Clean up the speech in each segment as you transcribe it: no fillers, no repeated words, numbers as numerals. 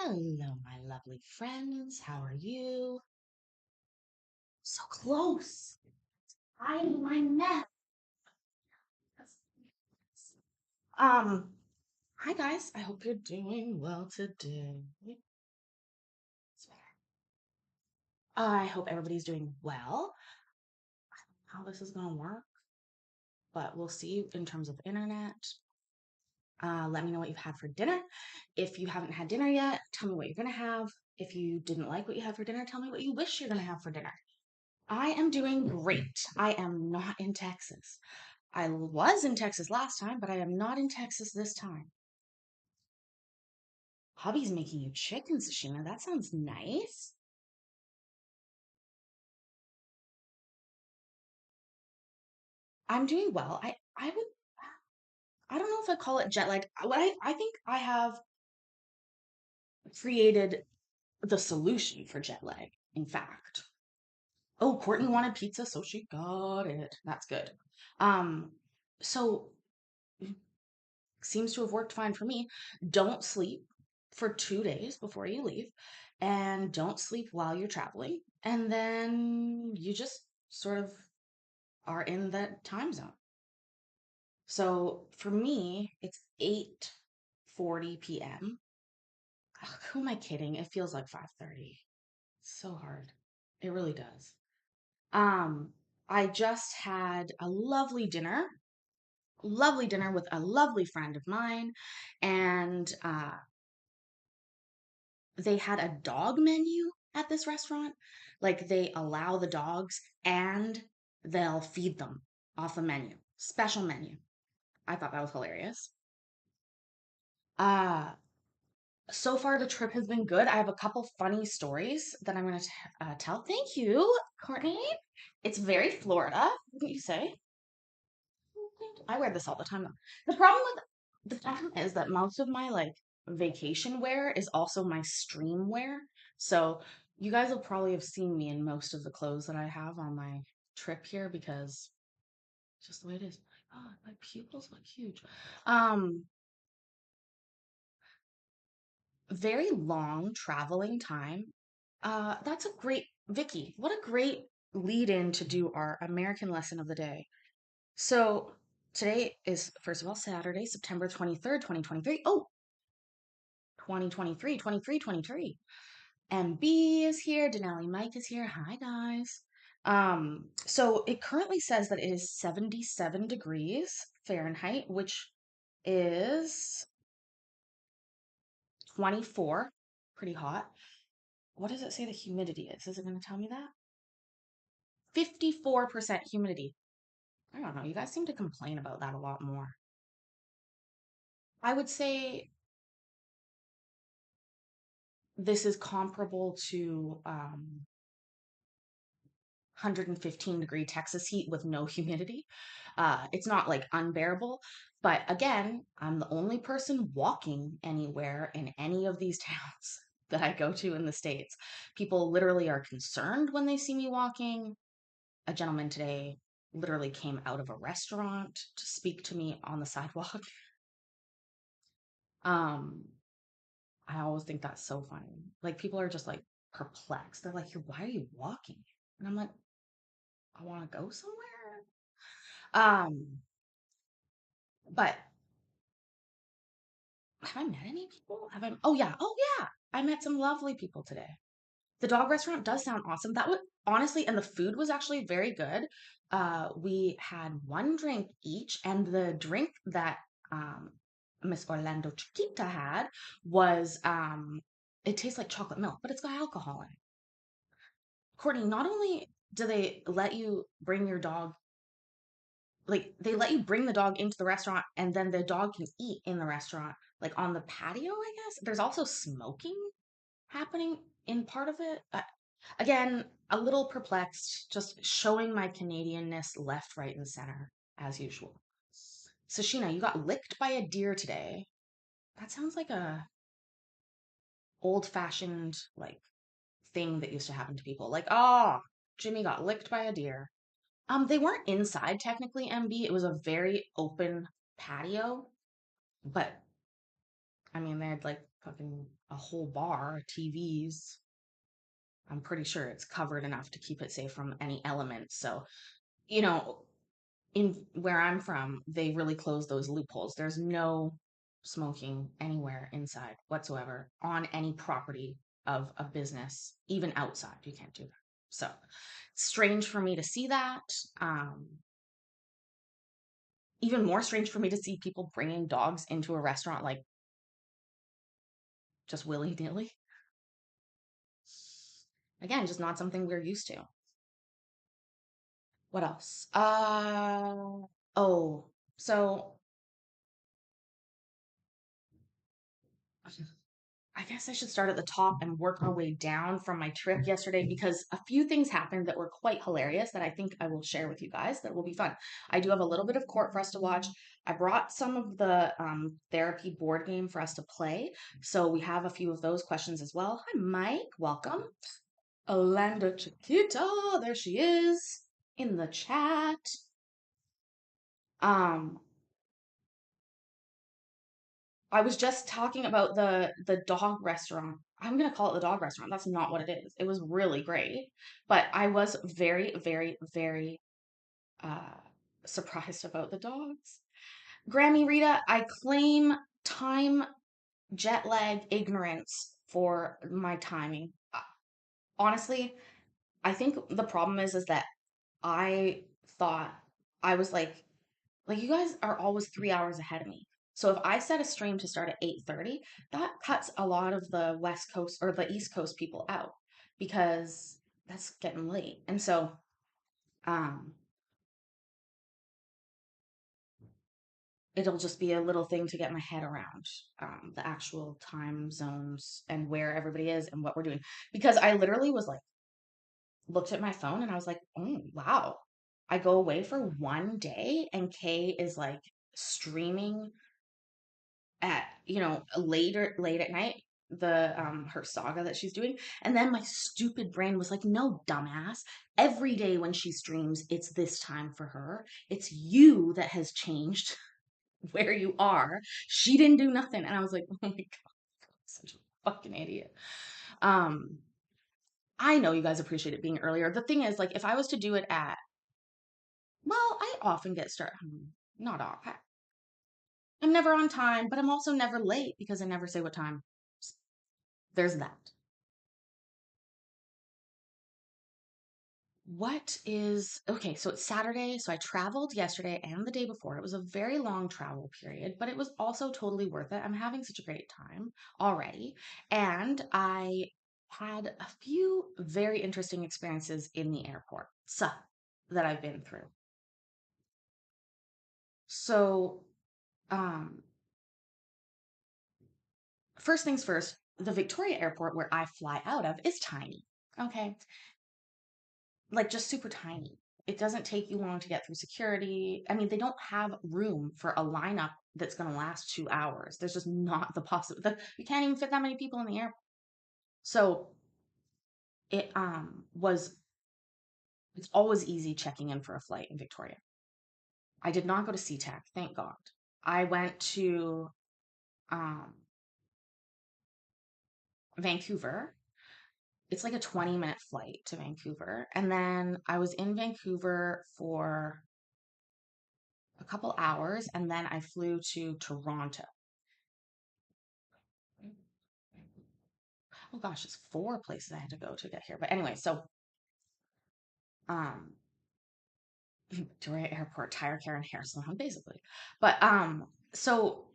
Hello, my lovely friends. How are you? So close. Hiding my neck. Um, Hi guys. I hope you're doing well today. I hope everybody's doing well. How this is gonna work, but we'll see in terms of internet. Let me know what you've had for dinner. If you haven't had dinner yet, tell me what you're gonna have. If you didn't like what you had for dinner, tell me what you wish you're gonna have for dinner. I am doing great. I am not in Texas. I was in Texas last time, but I am not in Texas this time. Hubby's making you chicken sashimi. That sounds nice. I'm doing well. I don't know if I call it jet lag. I think I have created the solution for jet lag, in fact. Oh, Courtney wanted pizza, so she got it. That's good. Um, so seems to have worked fine for me. Don't sleep for 2 days before you leave, and don't sleep while you're traveling. And then you just sort of are in that time zone. So for me, it's 8:40 p.m. Ugh, who am I kidding? It feels like 5:30. So hard. It really does. Um, I just had a lovely dinner with a lovely friend of mine, and they had a dog menu at this restaurant. Like they allow the dogs and they'll feed them off a menu, special menu. I thought that was hilarious. Uh, so far the trip has been good. I have a couple funny stories that I'm going to tell. Thank you, Courtney. It's very Florida, wouldn't you say? I wear this all the time though. The problem is that most of my like vacation wear is also my stream wear. So you guys will probably have seen me in most of the clothes that I have on my trip here because it's just the way it is. My God, my pupils look huge. Um, Very long traveling time. That's a great, Vicky, what a great lead in to do our American lesson of the day. So today is, first of all, Saturday, September 23rd, 2023. Oh, 2023, 23, 23. MB is here. Denali Mike is here. Hi, guys. So it currently says that it is 77 degrees Fahrenheit, which is 24, pretty hot. What does it say the humidity is? Is it going to tell me that? 54% humidity. I don't know. You guys seem to complain about that a lot more. I would say this is comparable to 115-degree Texas heat with no humidity. It's not like unbearable, but again, I'm the only person walking anywhere in any of these towns that I go to in the States. People literally are concerned when they see me walking. A gentleman today literally came out of a restaurant to speak to me on the sidewalk. Um, I always think that's so funny. Like people are just like perplexed. They're like, why are you walking?" And I'm like, "I want to go somewhere." Um, but have I met any people? Have I? Oh yeah. I met some lovely people today. The dog restaurant does sound awesome. That would honestly, and the food was actually very good. We had one drink each, and the drink that Miss Orlando Chiquita had was it tastes like chocolate milk, but it's got alcohol in it. Courtney, not only do they let you bring your dog, like they let you bring the dog into the restaurant and then the dog can eat in the restaurant, like on the patio, I guess. There's also smoking happening in part of it. Again, a little perplexed, just showing my Canadianness left, right, and center, as usual. Sashina, you got licked by a deer today. That sounds like a old-fashioned, like, thing that used to happen to people. Like, oh, Jimmy got licked by a deer. They weren't inside technically, MB. It was a very open patio, but I mean, they had like fucking a whole bar, TVs. I'm pretty sure it's covered enough to keep it safe from any elements. So, you know, in where I'm from, they really close those loopholes. There's no smoking anywhere inside whatsoever on any property of a business, even outside. You can't do that. So, strange for me to see that. Um, Even more strange for me to see people bringing dogs into a restaurant like just willy nilly. Again, just not something we're used to. What else? Oh, so I guess I should start at the top and work our way down from my trip yesterday because a few things happened that were quite hilarious that I think I will share with you guys that will be fun. I do have a little bit of court for us to watch. I brought some of the therapy board game for us to play. So we have a few of those questions as well. Hi, Mike. Welcome. Alanda Chiquita. There she is in the chat. Um, I was just talking about the dog restaurant. I'm gonna call it the dog restaurant. That's not what it is. It was really great, but I was very, very, very uh surprised about the dogs. Grammy Rita, I claim time jet lag ignorance for my timing. Honestly, I think the problem is that I thought I was like you guys are always 3 hours ahead of me. So if I set a stream to start at 8:30, that cuts a lot of the West Coast or the East Coast people out because that's getting late. And so um it'll just be a little thing to get my head around the actual time zones and where everybody is and what we're doing. Because I literally was like looked at my phone and I was like, oh wow. I go away for one day and Kay is like streaming at later late at night the her saga that she's doing, and then my stupid brain was like, no dumbass, every day when she streams it's this time for her. It's you that has changed where you are. She didn't do nothing. And I was like, oh my god, such a fucking idiot. um I know you guys appreciate it being earlier. The thing is, like, if I was to do it at, well, I often get started, not off. I'm never on time, but I'm also never late because I never say what time. There's that. What is okay? So it's Saturday. So I traveled yesterday and the day before. It was a very long travel period, but it was also totally worth it. I'm having such a great time already. And I had a few very interesting experiences in the airport, so that I've been through. So, um, first things first, the Victoria airport where I fly out of is tiny. Okay. Like just super tiny. It doesn't take you long to get through security. I mean, they don't have room for a lineup that's going to last 2 hours. There's just not the possibility. You can't even fit that many people in the airport. So it was it's always easy checking in for a flight in Victoria. I did not go to SeaTac, thank God. I went to um, Vancouver. It's like a 20-minute flight to Vancouver. And then I was in Vancouver for a couple hours and then I flew to Toronto. Oh gosh, it's four places I had to go to get here. But anyway, so um Victoria Airport, tire care and hair salon, basically. But so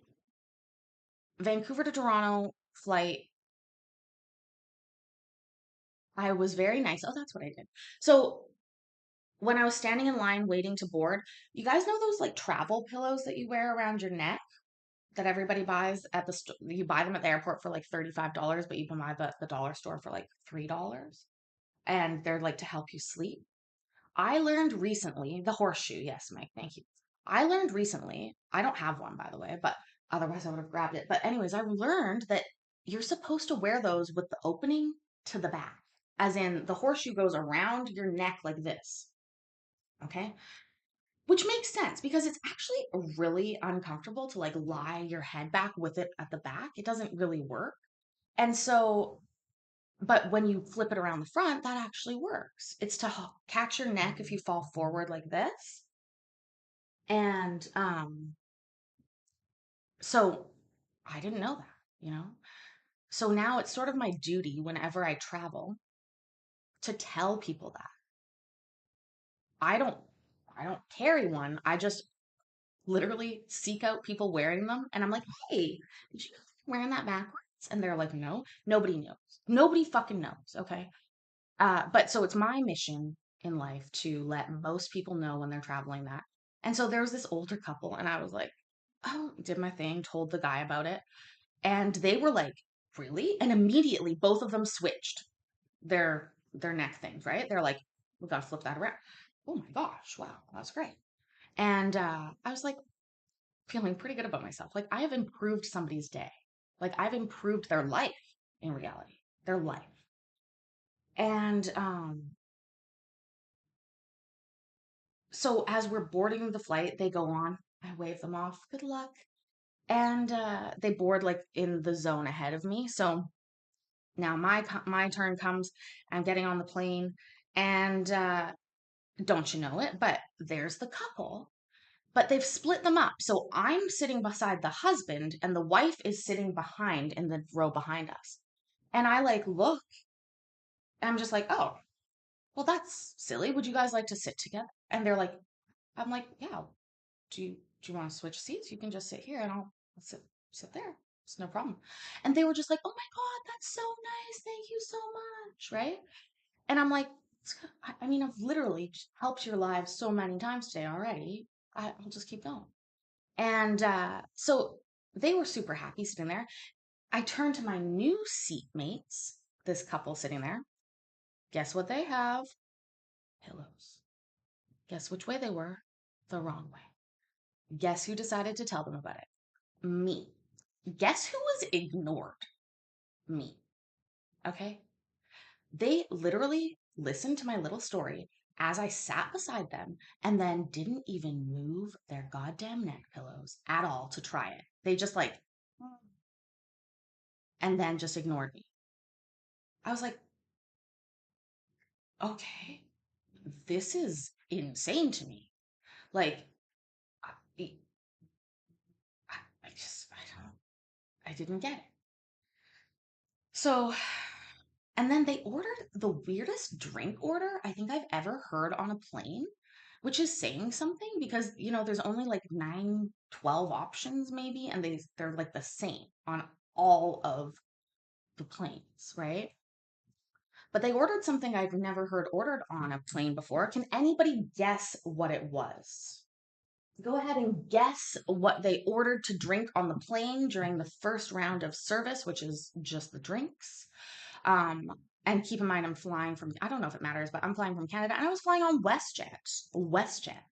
Vancouver to Toronto flight, I was very nice. Oh, that's what I did. So when I was standing in line waiting to board, you guys know those like travel pillows that you wear around your neck that everybody buys at the store? You buy them at the airport for like $35, but you can buy the dollar store for like $3. And they're like to help you sleep. I learned recently, the horseshoe, yes, Mike, thank you. I learned recently, I don't have one by the way, but otherwise I would have grabbed it. But anyways, I learned that you're supposed to wear those with the opening to the back. As in the horseshoe goes around your neck like this. Okay? which makes sense because it's actually really uncomfortable to like lie your head back with it at the back. It doesn't really work. And so, but when you flip it around the front, that actually works. It's to catch your neck if you fall forward like this. And so I didn't know that, you know? So now it's sort of my duty whenever I travel to tell people that. I don't I don't carry one. I just literally seek out people wearing them and I'm like, "Hey, did you know you're wearing that backwards?" And they're like, "No." Nobody knows. Nobody fucking knows, okay? But so it's my mission in life to let most people know when they're traveling that. And so there was this older couple, and I was like, oh, did my thing, told the guy about it. And they were like, really? And immediately both of them switched their neck things, right? They're like, we gotta flip that around. Oh my gosh, wow, that's great. And I was like feeling pretty good about myself. Like I have improved somebody's day. Like I've improved their life in reality. Their life. And so as we're boarding the flight, they go on. I wave them off. Good luck. And they board like in the zone ahead of me. So now my turn comes. I'm getting on the plane, and don't you know it? But there's the couple. But they've split them up. So I'm sitting beside the husband, and the wife is sitting behind in the row behind us. And I like look, and I'm just like, oh, well, that's silly. Would you guys like to sit together? And they're like, I'm like, yeah, do you want to switch seats? You can just sit here and I'll sit there. It's no problem. And they were just like, oh my God, that's so nice. Thank you so much. Right. And I'm like, I mean, I've literally helped your lives so many times today already. I'll just keep going. And so they were super happy sitting there. I turned to my new seatmates, this couple sitting there. Guess what they have? Pillows. Guess which way they were? The wrong way. Guess who decided to tell them about it? Me. Guess who was ignored? Me. Okay. They literally listened to my little story as I sat beside them and then didn't even move their goddamn neck pillows at all to try it. They just like, and then just ignored me. I was like, okay, this is insane to me. Like, I, I don't, I didn't get it. So and then they ordered the weirdest drink order I think I've ever heard on a plane, which is saying something because, there's only like 9, 12 options maybe, and they're like the same on all of the planes, right? But they ordered something I've never heard ordered on a plane before. Can anybody guess what it was? Go ahead and guess what they ordered to drink on the plane during the first round of service, which is just the drinks. Um, and keep in mind, I'm flying from, I don't know if it matters, but I'm flying from Canada and I was flying on WestJet. WestJet.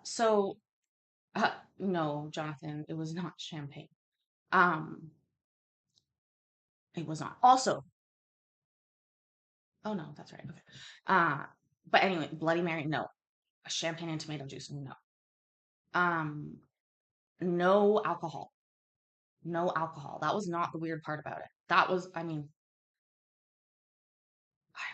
So, no, Jonathan, it was not champagne. Um, it was not. Also, oh no, that's right. Okay. Uh, but anyway, Bloody Mary, no. Champagne and tomato juice, no. Um, no alcohol. No alcohol. That was not the weird part about it. That was, I mean,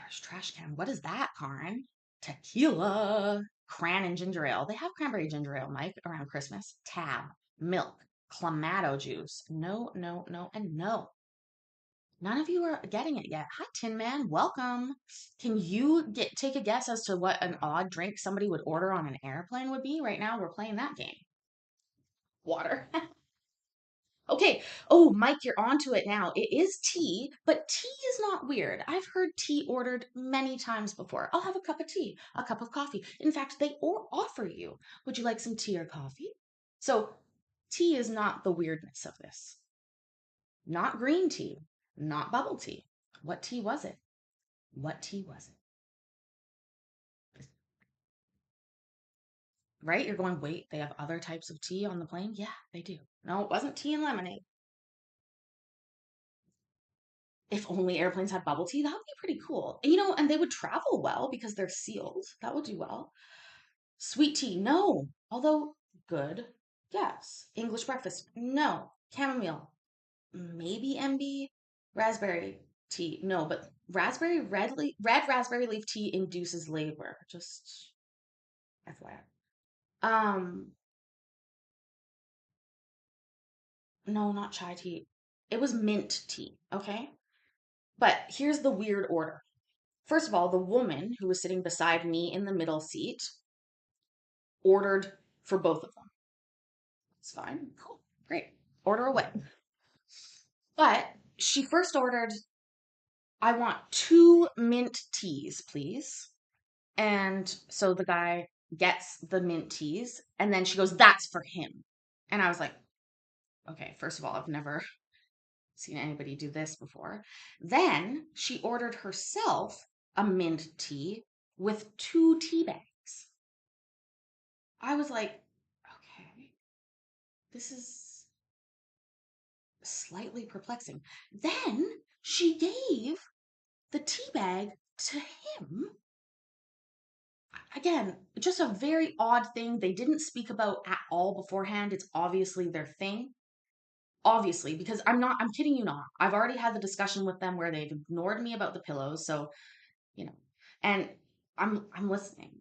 Irish trash can. What is that, Karen? Tequila, cran and ginger ale. They have cranberry ginger ale, Mike, around Christmas. Tab, milk, clamato juice. No, no, no, and no. None of you are getting it yet. Hi, Tin Man. Welcome. Can you take a guess as to what an odd drink somebody would order on an airplane would be? Right now, we're playing that game. Water. Okay. Oh, Mike, you're onto it now. It is tea, but tea is not weird. I've heard tea ordered many times before. I'll have a cup of tea, a cup of coffee. In fact, they offer you, would you like some tea or coffee? So, tea is not the weirdness of this. Not green tea, not bubble tea. What tea was it? What tea was it? Right? You're going, wait, they have other types of tea on the plane? Yeah, they do. No, it wasn't tea and lemonade. If only airplanes had bubble tea, that would be pretty cool. And they would travel well because they're sealed. That would do well. Sweet tea, no. Although good, yes. English breakfast, no. Chamomile, maybe MB. Raspberry tea, no. But red raspberry leaf tea induces labor. Just FYI. No, not chai tea. It was mint tea, okay? But here's the weird order. First of all, the woman who was sitting beside me in the middle seat ordered for both of them. It's fine. Cool. Great. Order away. But she first ordered, I want two mint teas, please. And so the guy gets the mint teas, and then she goes, that's for him. And I was like, okay, first of all, I've never seen anybody do this before. Then she ordered herself a mint tea with two tea bags. I was like, okay, this is slightly perplexing. Then she gave the tea bag to him. Again, just a very odd thing they didn't speak about at all beforehand. It's obviously their thing. Obviously, because I'm kidding you not. I've already had the discussion with them where they've ignored me about the pillows. So, you know, and I'm listening.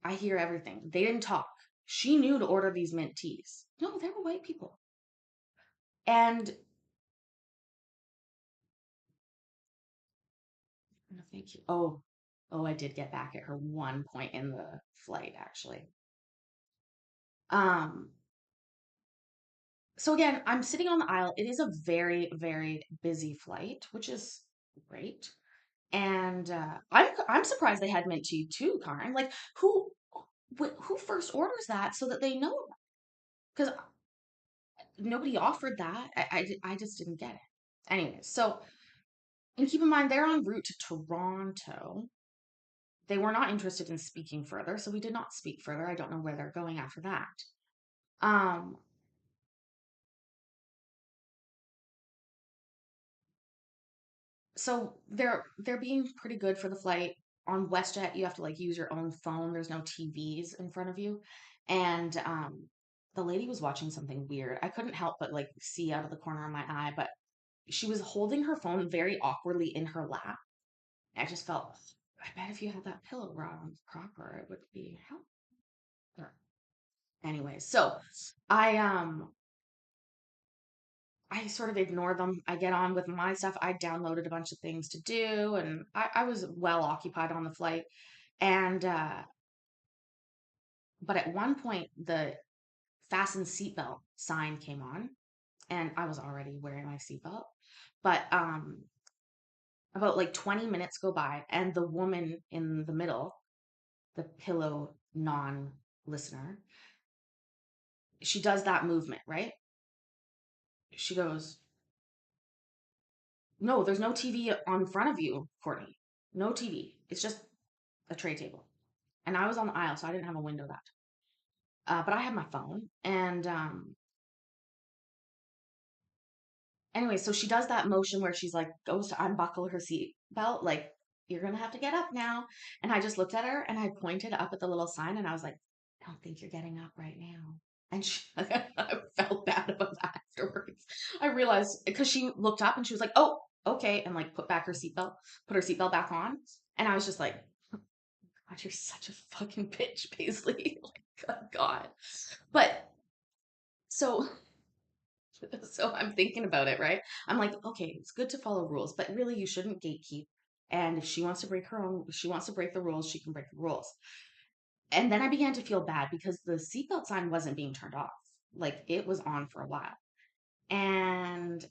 I hear everything. They didn't talk. She knew to order these mint teas. No, they were white people. And no, thank you. Oh, I did get back at her one point in the flight, actually. Um, so again, I'm sitting on the aisle. It is a very, very busy flight, which is great. And I'm surprised they had mint tea too, Karen. Like who first orders that so that they know? Because nobody offered that. I just didn't get it. Anyways, so and keep in mind they're en route to Toronto. They were not interested in speaking further, so we did not speak further. I don't know where they're going after that. Um, so they're being pretty good for the flight. On WestJet, you have to like use your own phone. There's no TVs in front of you. And the lady was watching something weird. I couldn't help but like see out of the corner of my eye, but she was holding her phone very awkwardly in her lap. I just felt, I bet if you had that pillow brought on proper, it would be helpful. Anyway, so I I sort of ignore them. I get on with my stuff. I downloaded a bunch of things to do, and I was well occupied on the flight. And but at one point, the fasten seatbelt sign came on, and I was already wearing my seatbelt. But about like 20 minutes go by, and the woman in the middle, the pillow non-listener, she does that movement, right? She goes, "No, there's no TV on front of you, Courtney. No TV. It's just a tray table." And I was on the aisle, so I didn't have a window that but I had my phone. And anyway, so she does that motion where she's like, goes to unbuckle her seat belt, like, you're going to have to get up now. And I just looked at her and I pointed up at the little sign and I was like, I don't think you're getting up right now. And she, I felt bad about that afterwards. I realized because she looked up and she was like, oh, okay. And like put her seatbelt back on. And I was just like, God, you're such a fucking bitch, Paisley. Like, God. But so so I'm thinking about it, right? I'm like, okay, it's good to follow rules, but really you shouldn't gatekeep. And if she wants to break her own, if she wants to break the rules, she can break the rules. And then I began to feel bad because the seatbelt sign wasn't being turned off. Like it was on for a while. And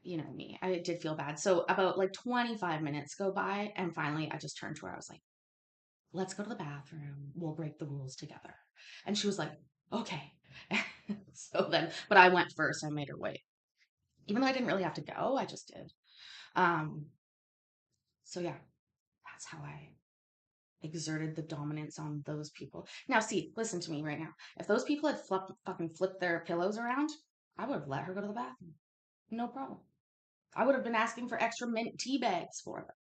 you know me, I did feel bad. So about like 25 minutes go by, and finally I just turned to her. I was like, let's go to the bathroom. We'll break the rules together. And she was like, okay. So then, but I went first. I made her wait. Even though I didn't really have to go, I just did. Um, so yeah, that's how I exerted the dominance on those people. Now, see, listen to me right now. If those people had fucking flipped their pillows around, I would have let her go to the bathroom. No problem. I would have been asking for extra mint tea bags for them.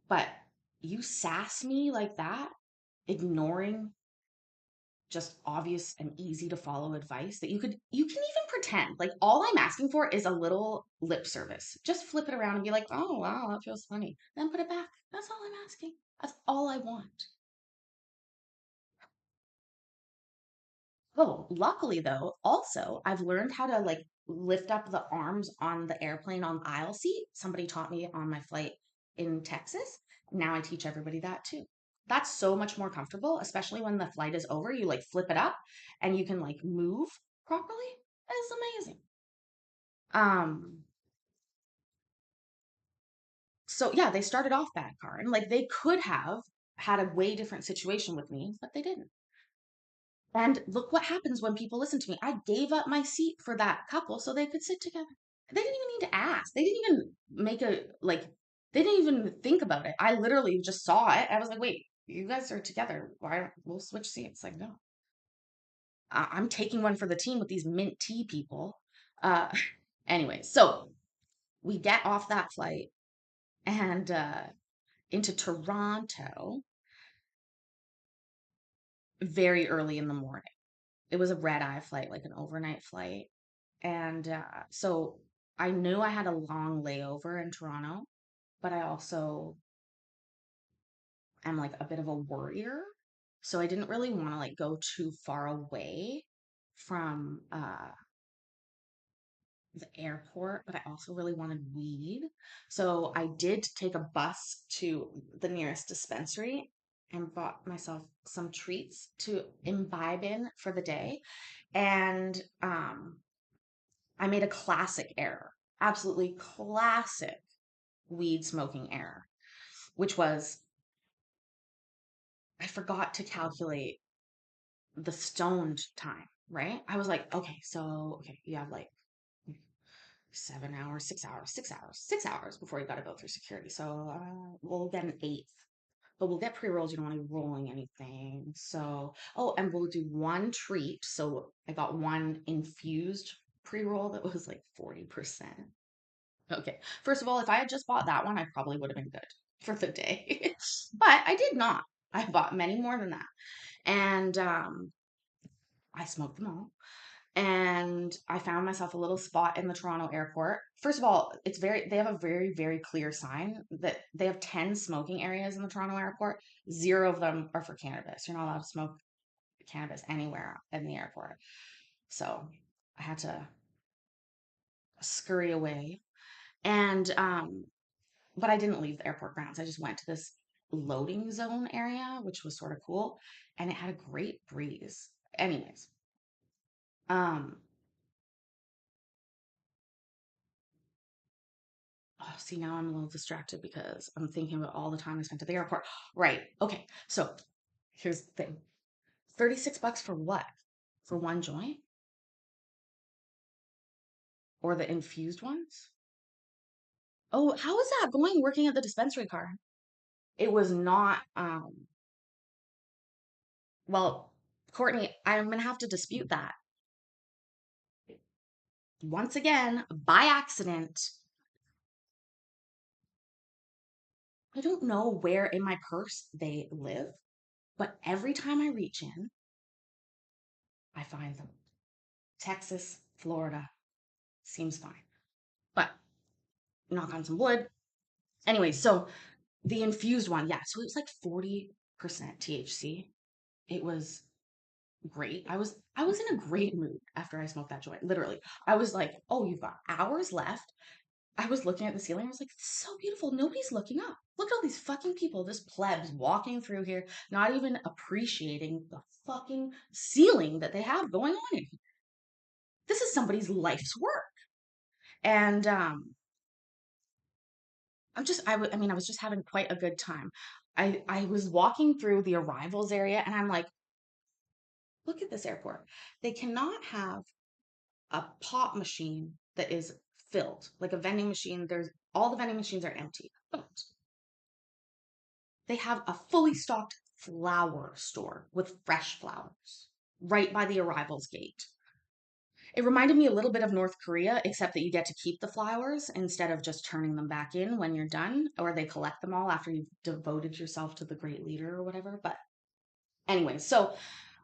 But You sass me like that, ignoring just obvious and easy to follow advice that you can even pretend. Like all I'm asking for is a little lip service. Just flip it around and be like, "Oh, wow, that feels funny." Then put it back. That's all I'm asking. That's all I want. Oh, luckily though, also I've learned how to like lift up the arms on the airplane on the aisle seat. Somebody taught me on my flight in Texas. Now I teach everybody that too. That's so much more comfortable, especially when the flight is over. You like flip it up and you can like move properly. It's amazing. Um, so yeah, they started off bad, Karen. Like they could have had a way different situation with me, but they didn't. And look what happens when people listen to me. I gave up my seat for that couple so they could sit together. They didn't even need to ask. They didn't even make a, like, they didn't even think about it. I literally just saw it. I was like, wait, you guys are together. Why don't we'll switch seats? Like, no, I'm taking one for the team with these mint tea people. Uh, anyway, so we get off that flight and into Toronto very early in the morning. It was a red eye flight, like an overnight flight. And so I knew I had a long layover in Toronto, but I also am like a bit of a worrier. So I didn't really want to like go too far away from the airport, but I also really wanted weed. So I did take a bus to the nearest dispensary and bought myself some treats to imbibe in for the day. And I made a classic error, absolutely classic weed smoking error, which was I forgot to calculate the stoned time, right? I was like, okay, you have like 7 hours, 6 hours, 6 hours, 6 hours before you got to go through security. So we'll get an eighth, but we'll get pre rolls. You don't want to be rolling anything. So, oh, and we'll do one treat. So I got one infused pre roll that was like 40%. Okay. First of all, if I had just bought that one, I probably would have been good for the day. But I did not. I bought many more than that. And I smoked them all. And I found myself a little spot in the Toronto airport. First of all, they have a very, very clear sign that they have 10 smoking areas in the Toronto airport. Zero of them are for cannabis. You're not allowed to smoke cannabis anywhere in the airport. So I had to scurry away. And but I didn't leave the airport grounds. I just went to this loading zone area, which was sort of cool, and it had a great breeze. Anyways, um, oh, see, now I'm a little distracted because I'm thinking about all the time I spent at the airport. Right. Okay. So here's the thing. 36 bucks for what? For one joint or the infused ones? Oh, how is that going working at the dispensary car? It was not well, Courtney, I'm gonna have to dispute that. Once again, by accident, I don't know where in my purse they live, but every time I reach in, I find them. Texas, Florida, seems fine. But knock on some wood. Anyway, so the infused one, yeah, so it was like 40% THC. It was great. I was in a great mood after I smoked that joint. Literally. I was like, "Oh, you've got hours left." I was looking at the ceiling. I was like, "This is so beautiful. Nobody's looking up. Look at all these fucking people, this plebs walking through here, not even appreciating the fucking ceiling that they have going on in here. This is somebody's life's work." And I mean, I was just having quite a good time. I was walking through the arrivals area and I'm like, look at this airport. They cannot have a pop machine that is filled, like a vending machine. There's all the vending machines are empty. But they have a fully stocked flower store with fresh flowers right by the arrivals gate. It reminded me a little bit of North Korea, except that you get to keep the flowers instead of just turning them back in when you're done, or they collect them all after you've devoted yourself to the great leader or whatever. But anyway, so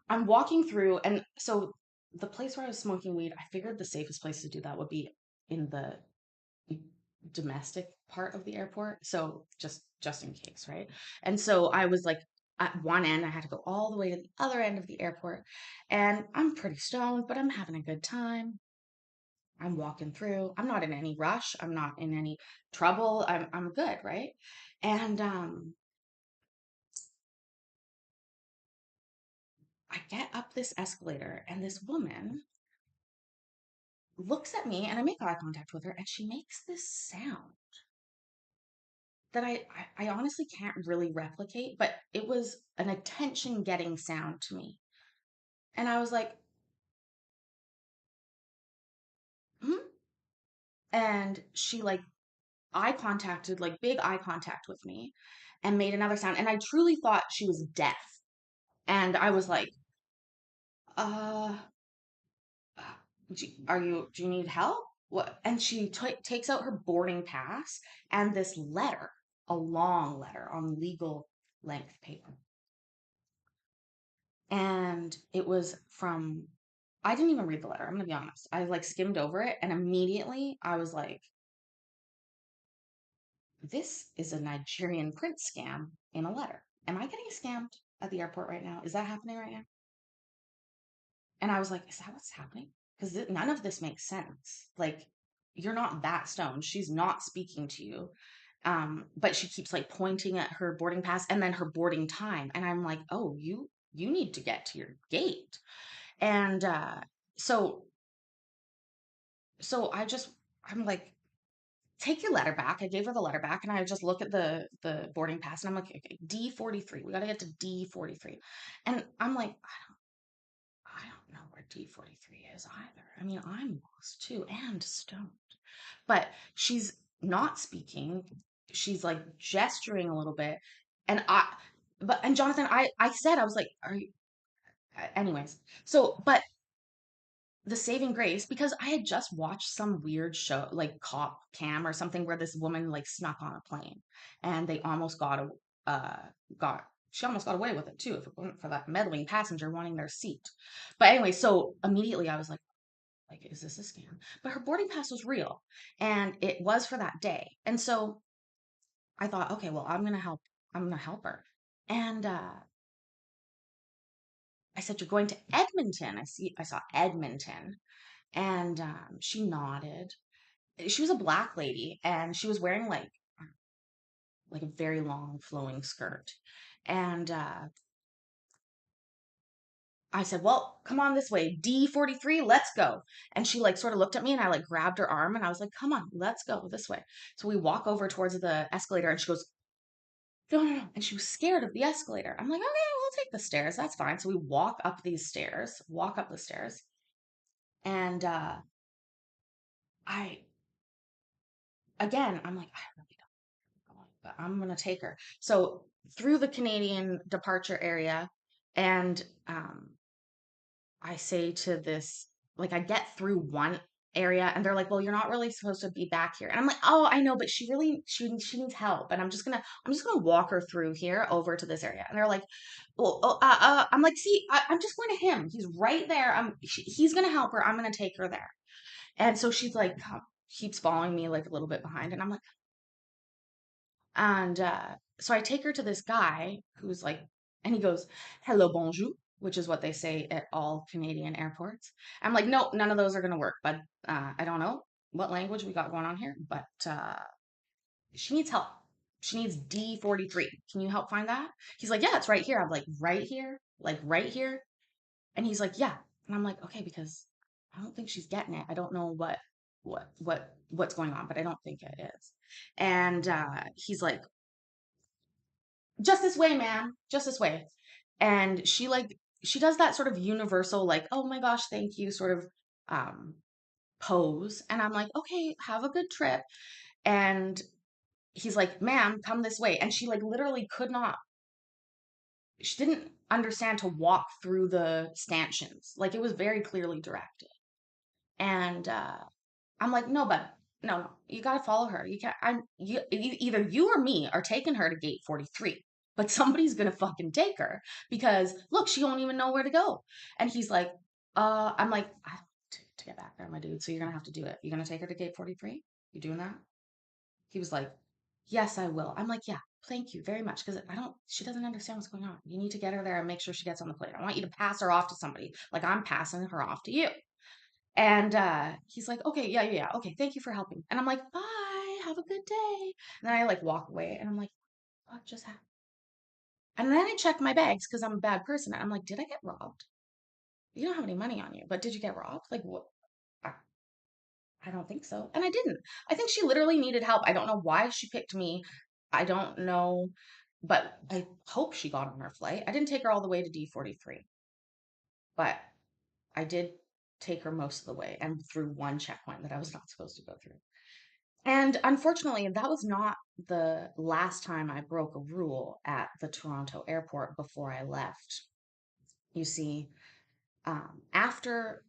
I'm walking through, and so the place where I was smoking weed, I figured the safest place to do that would be in the domestic part of the airport. So just in case, right? And so I was like at one end, I had to go all the way to the other end of the airport. And I'm pretty stoned, but I'm having a good time. I'm walking through. I'm not in any rush. I'm not in any trouble. I'm good, right? And I get up this escalator, and this woman looks at me, and I make eye contact with her, and she makes this sound that I honestly can't really replicate, but it was an attention getting sound to me. And I was like, hmm? And she like eye contacted, like big eye contact with me and made another sound. And I truly thought she was deaf. And I was like, uh, do you need help? What? And she takes out her boarding pass and this letter, a long letter on legal length paper. And it was from, I didn't even read the letter. I'm gonna be honest. I like skimmed over it, and immediately I was like, this is a Nigerian print scam in a letter. Am I getting scammed at the airport right now? Is that happening right now? And I was like, is that what's happening? Because none of this makes sense. Like, you're not that stoned. She's not speaking to you. But she keeps like pointing at her boarding pass and then her boarding time. And I'm like, oh, you need to get to your gate. And so so I'm like, take your letter back. I gave her the letter back, and I just look at the boarding pass, and I'm like, okay, D43. We got to get to D43. And I'm like, I don't know where D43 is either. I mean, I'm lost too and stoned. But she's not speaking. She's like gesturing a little bit. And Jonathan, I said, I was like, are you, anyways. So, but the saving grace, because I had just watched some weird show like Cop Cam or something where this woman like snuck on a plane, and they almost uh got she almost got away with it too if it wasn't for that meddling passenger wanting their seat. But anyway, so immediately I was like, is this a scam? But her boarding pass was real, and it was for that day. And so I thought, okay, well, I'm gonna help her. And I said, you're going to Edmonton. I saw Edmonton. And she nodded. She was a black lady, and she was wearing like a very long flowing skirt. And I said, well, come on this way, D43, let's go. And she like sort of looked at me, and I like grabbed her arm, and I was like, come on, let's go this way. So we walk over towards the escalator, and she goes, no, no, no. And she was scared of the escalator. I'm like, okay, we'll take the stairs. That's fine. So we walk up the stairs. And I, again, I'm like, I really don't know, but I'm going to take her. So through the Canadian departure area, and I say to this, like, I get through one area, and they're like, well, you're not really supposed to be back here. And I'm like, oh, I know, but she needs help. And I'm just gonna walk her through here over to this area. And they're like, well, I'm like, see, I'm just going to him. He's right there. He's gonna help her. I'm gonna take her there. And so she's like, keeps following me like a little bit behind. And I'm like, and so I take her to this guy who's like, and he goes, hello, bonjour, which is what they say at all Canadian airports. I'm like, nope, none of those are going to work. But I don't know what language we got going on here, but she needs help. She needs D43. Can you help find that? He's like, yeah, it's right here. I'm like, right here? Like, right here? And he's like, yeah. And I'm like, okay, because I don't think she's getting it. I don't know what's going on, but I don't think it is. And he's like, just this way, man, just this way. And she does that sort of universal, like, oh my gosh, thank you, sort of um pose. And I'm like, okay, have a good trip. And he's like, ma'am, come this way. And she like literally could not, she didn't understand to walk through the stanchions. Like it was very clearly directed. And I'm like, no, but no, no, you got to follow her. You can't, either you or me are taking her to gate 43, but somebody's going to fucking take her because look, she won't even know where to go. And he's like, I'm like, I don't want to get back there, my dude. So you're going to have to do it. You're going to take her to gate 43? You doing that? He was like, yes, I will. I'm like, yeah, thank you very much. Because she doesn't understand what's going on. You need to get her there and make sure she gets on the plane. I want you to pass her off to somebody. Like I'm passing her off to you. And he's like, okay, yeah, yeah, yeah. Okay, thank you for helping. And I'm like, bye, have a good day. And then I like walk away and I'm like, what just happened? And then I check my bags because I'm a bad person. I'm like, did I get robbed? You don't have any money on you, but did you get robbed? Like, what? I, I don't think so. And I didn't. I think she literally needed help. I don't know why she picked me. I don't know, but I hope she got on her flight. I didn't take her all the way to D43, but I did take her most of the way and through one checkpoint that I was not supposed to go through. And unfortunately, that was not the last time I broke a rule at the Toronto airport before I left. You see, after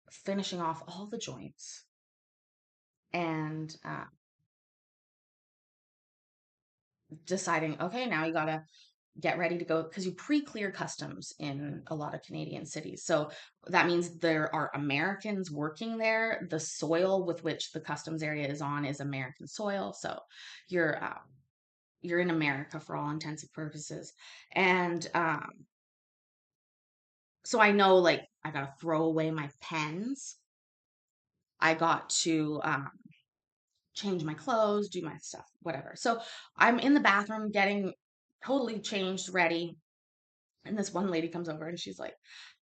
finishing off all the joints and deciding, okay, now you gotta get ready to go because you pre-clear customs in a lot of Canadian cities. So that means there are Americans working there. The soil with which the customs area is on is American soil. So you're you're in America for all intents and purposes. And so I know like I gotta throw away my pens. I got to change my clothes, do my stuff, whatever. So I'm in the bathroom getting totally changed, ready. And this one lady comes over and she's like,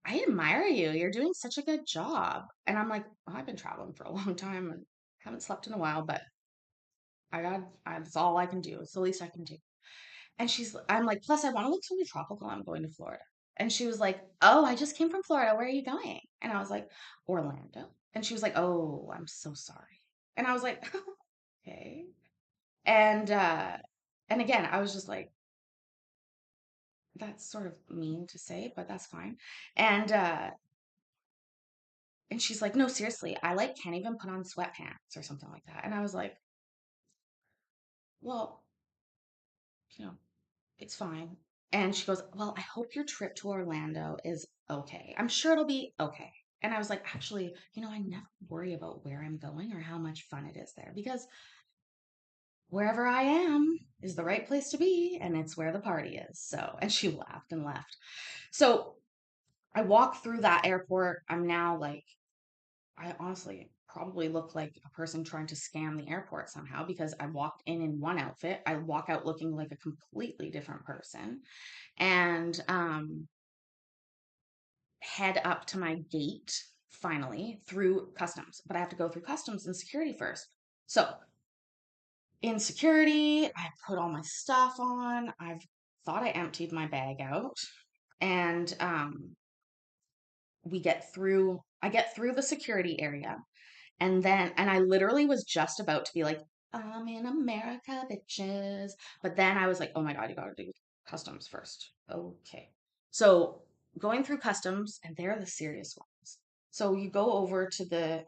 I admire you. You're doing such a good job. And I'm like, well, I've been traveling for a long time and haven't slept in a while, but that's all I can do. It's the least I can do. And I'm like, plus I want to look totally tropical. I'm going to Florida. And she was like, oh, I just came from Florida. Where are you going? And I was like, Orlando. And she was like, oh, I'm so sorry. And I was like, okay. And, uh, and again, I was just like, that's sort of mean to say, but that's fine. And, uh, and she's like, no, seriously, I like can't even put on sweatpants or something like that. And I was like, well, you know, it's fine. And she goes, well, I hope your trip to Orlando is okay. I'm sure it'll be okay. And I was like, actually, I never worry about where I'm going or how much fun it is there because wherever I am is the right place to be and it's where the party is. So, and she laughed and left. So I walk through that airport. I'm now like, I honestly probably look like a person trying to scam the airport somehow because I walked in one outfit. I walk out looking like a completely different person and head up to my gate finally through customs. But I have to go through customs and security first. So in security, I put all my stuff on. I've thought I emptied my bag out. And I get through the security area. And I literally was just about to be like, I'm in America, bitches. But then I was like, oh my God, you gotta do customs first. Okay. So going through customs, and they're the serious ones. So you go over to the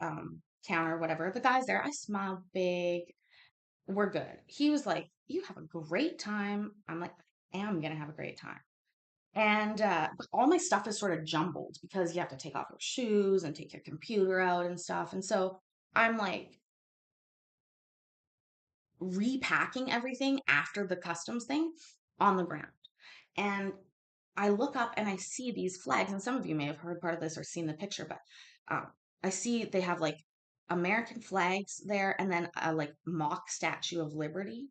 counter, whatever. The guy's there. I smile big. We're good. He was like, you have a great time. I'm like, I am gonna have a great time. And but all my stuff is sort of jumbled because you have to take off your shoes and take your computer out and stuff. And so I'm like repacking everything after the customs thing on the ground. And I look up and I see these flags, and some of you may have heard part of this or seen the picture, but I see they have like American flags there and then a like mock Statue of Liberty.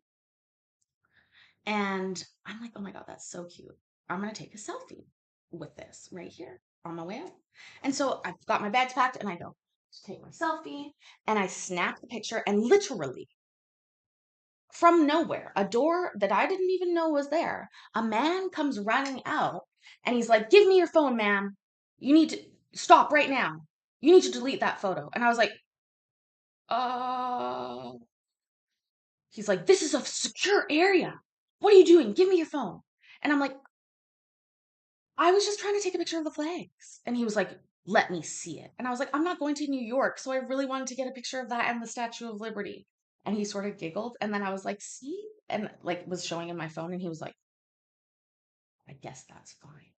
And I'm like, oh my God, that's so cute. I'm going to take a selfie with this right here on my way out. And so I've got my bags packed and I go to take my selfie and I snap the picture and literally from nowhere, a door that I didn't even know was there, a man comes running out and he's like, give me your phone, ma'am. You need to stop right now. You need to delete that photo. And I was like, uh, he's like, this is a secure area. What are you doing? Give me your phone. And I'm like, I was just trying to take a picture of the flags. And he was like, let me see it. And I was like, I'm not going to New York, so I really wanted to get a picture of that and the Statue of Liberty. And he sort of giggled. And then I was like, see? And like was showing him my phone, and he was like, I guess that's fine.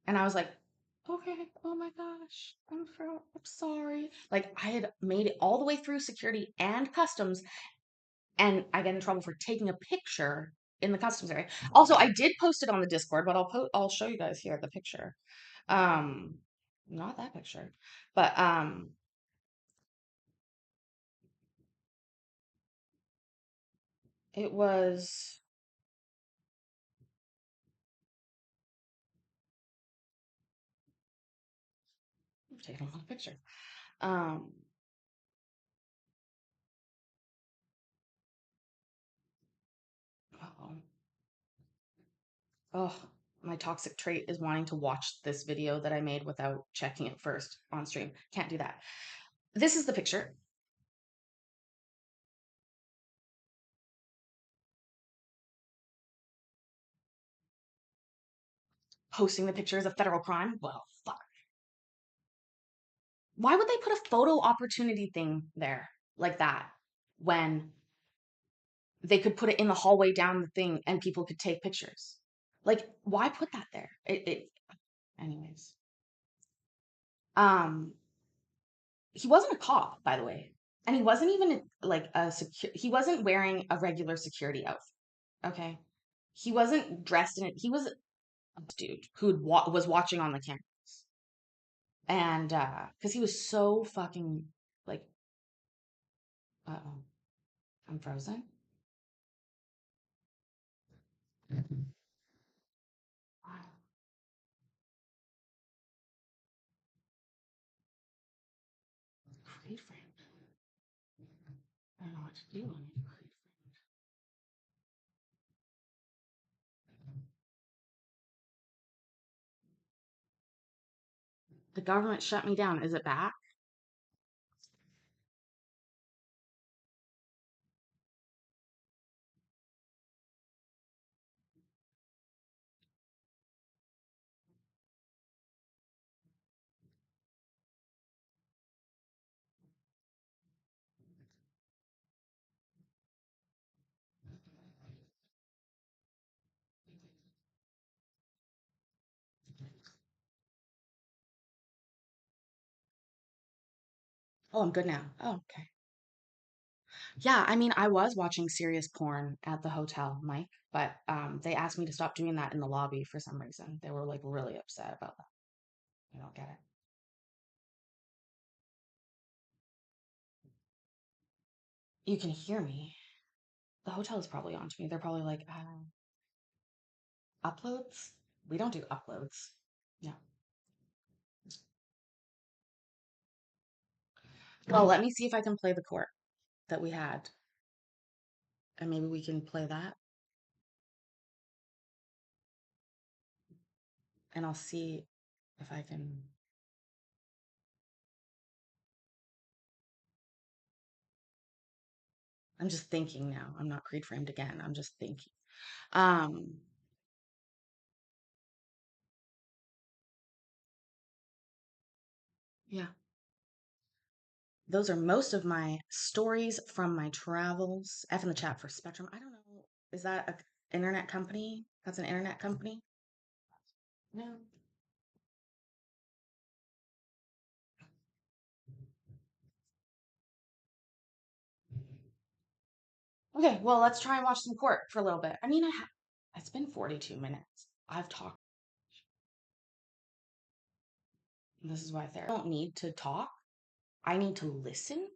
And I was like, okay, oh my gosh, I'm sorry. Like I had made it all the way through security and customs, and I get in trouble for taking a picture in the customs area. Also, I did post it on the Discord, but I'll show you guys here the picture. Um, not that picture, but it was I'm taking a lot of picture. Um, uh-oh. Oh, my toxic trait is wanting to watch this video that I made without checking it first on stream. Can't do that. This is the picture. Posting the picture is a federal crime. Well, fuck. Why would they put a photo opportunity thing there like that when they could put it in the hallway down the thing and people could take pictures? Like, why put that there? Anyways. Um, he wasn't a cop, by the way. And he wasn't even like he wasn't wearing a regular security outfit. Okay. He wasn't dressed in it. He was a dude who was watching on the cameras. And because he was so fucking like, uh-oh, I'm frozen. Wow, create frame. I don't know what to do. I need to create frame. The government shut me down. Is it back? Oh, I'm good now. Oh, okay. Yeah, I mean, I was watching serious porn at the hotel, Mike, but they asked me to stop doing that in the lobby for some reason. They were like really upset about that. I don't get it. You can hear me. The hotel is probably on to me. They're probably like, uploads? We don't do uploads. No. Well, let me see if I can play the court that we had, and maybe we can play that, and I'll see if I can. I'm just thinking now. I'm not creed framed again. I'm just thinking. Um, yeah. Those are most of my stories from my travels. F in the chat for Spectrum. I don't know. Is that a internet company? That's an internet company? No. Okay, well, let's try and watch some court for a little bit. I mean, it's been 42 minutes. I've talked. This is why therapy. I don't need to talk. I need to listen,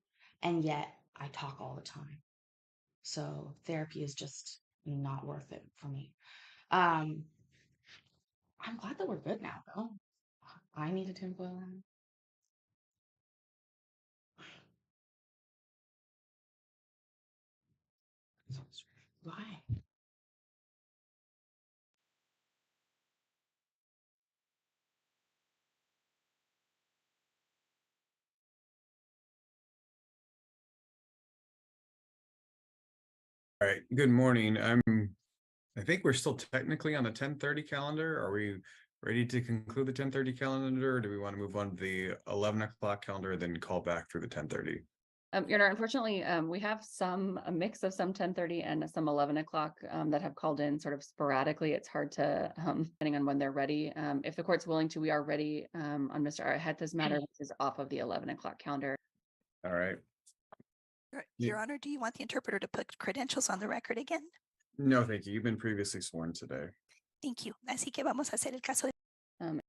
and yet I talk all the time. So therapy is just not worth it for me. Um, I'm glad that we're good now, though. I needed to go. Why? All right, good morning. I think we're still technically on the 10:30 calendar. Are we Ready to conclude the 10:30 calendar, or do we want to move on to the 11 o'clock calendar, then call back for the 10:30? Your Honor, unfortunately, we have a mix of some 10:30 and some 11 o'clock that have called in sort of sporadically. It's hard to, depending on when they're ready. If the court's willing to, we are ready on Mr. Araheta's matter, which is off of the 11 o'clock calendar. All right. Your Honor, do you want the interpreter to put credentials on the record again? No, thank you. You've been previously sworn today. Thank you. Así que vamos a hacer el caso de... Um,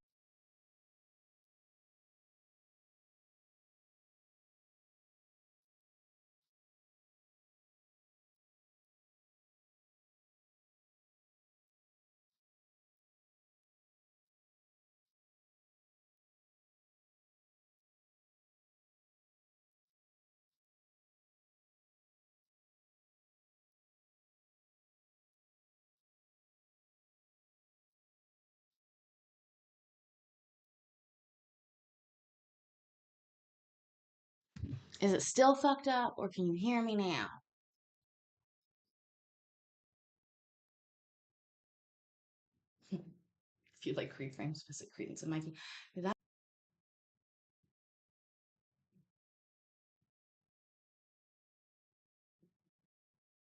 Is it still fucked up or can you hear me now? If you like keyframes, visit Credence and Mikey. That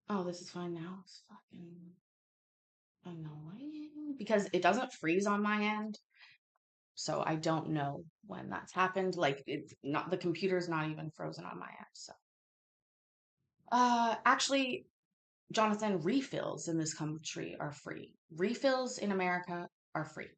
Oh, this is fine now. It's fucking annoying because it doesn't freeze on my end. So I don't know when that's happened. Like it's not the computer's not even frozen on my end. So actually, Jonathan, refills in this country are free. Refills in America are free.